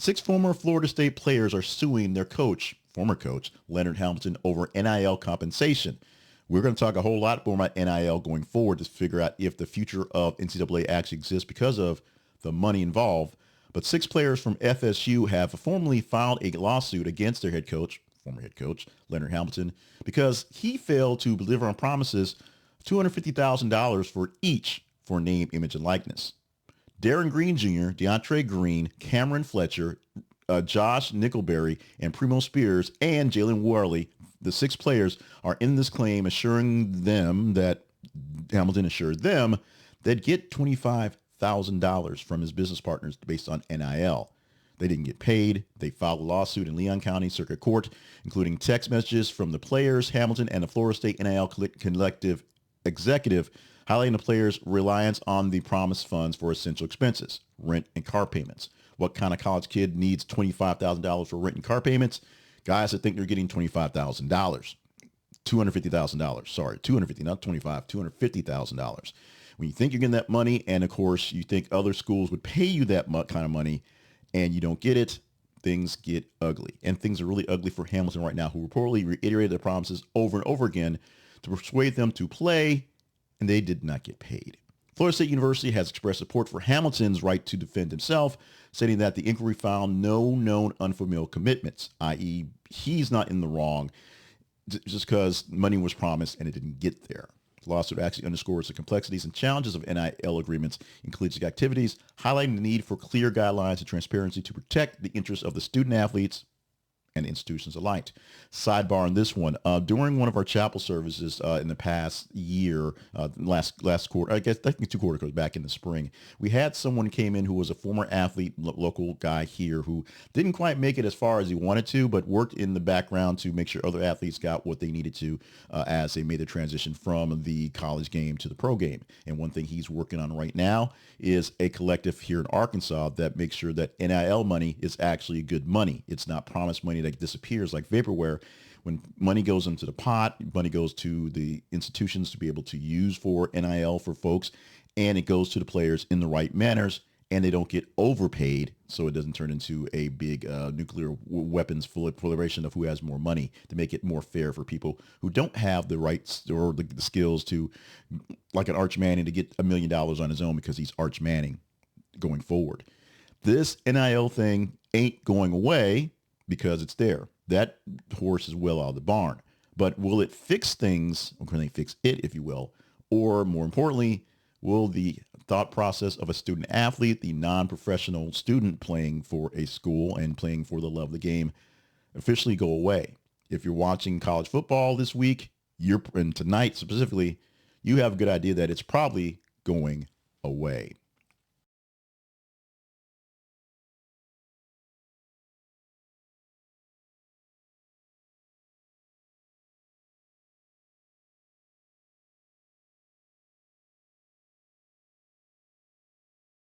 6 former Florida State players are suing their former coach, Leonard Hamilton, over NIL compensation. We're going to talk a whole lot more about NIL going forward to figure out if the future of NCAA actually exists because of the money involved. But 6 players from FSU have formally filed a lawsuit against their former head coach, Leonard Hamilton, because he failed to deliver on promises of $250,000 for each for name, image, and likeness. Darin Green Jr., DeAndre Green, Cameron Fletcher, Josh Nickelberry, and Primo Spears, and Jalen Warley, the 6 players, are in this claim, assuring them that Hamilton assured them they'd get $25,000 from his business partners based on NIL. They didn't get paid. They filed a lawsuit in Leon County Circuit Court, including text messages from the players, Hamilton, and the Florida State NIL collective executive, highlighting the players' reliance on the promised funds for essential expenses, rent and car payments. What kind of college kid needs $25,000 for rent and car payments? Guys that think they're getting $25,000, $250,000. Sorry, $250, not $25, $250,000. When you think you're getting that money, and of course you think other schools would pay you that kind of money, and you don't get it, things get ugly. And things are really ugly for Hamilton right now, who reportedly reiterated their promises over and over again to persuade them to play, and they did not get paid. Florida State University has expressed support for Hamilton's right to defend himself, stating that the inquiry found no known unfamiliar commitments, i.e. he's not in the wrong just because money was promised and it didn't get there. The lawsuit actually underscores the complexities and challenges of NIL agreements in collegiate activities, highlighting the need for clear guidelines and transparency to protect the interests of the student athletes and institutions alike. Sidebar on this one, during one of our chapel services in the past year, last quarter, I think 2 quarters back in the spring, we had someone came in who was a former athlete, local guy here, who didn't quite make it as far as he wanted to, but worked in the background to make sure other athletes got what they needed to as they made the transition from the college game to the pro game. And one thing he's working on right now is a collective here in Arkansas that makes sure that NIL money is actually good money. It's not promised money that disappears like vaporware. When money goes into the pot, money goes to the institutions to be able to use for NIL for folks, and it goes to the players in the right manners, and they don't get overpaid, so it doesn't turn into a big nuclear weapons proliferation of who has more money, to make it more fair for people who don't have the rights or the skills to, like an Arch Manning, to get $1 million on his own because he's Arch Manning going forward. This NIL thing ain't going away because it's there. That horse is well out of the barn. But will it fix things, or can they fix it, if you will? Or more importantly, will the thought process of a student athlete, the non-professional student playing for a school and playing for the love of the game, officially go away? If you're watching college football this week, and tonight specifically, you have a good idea that it's probably going away.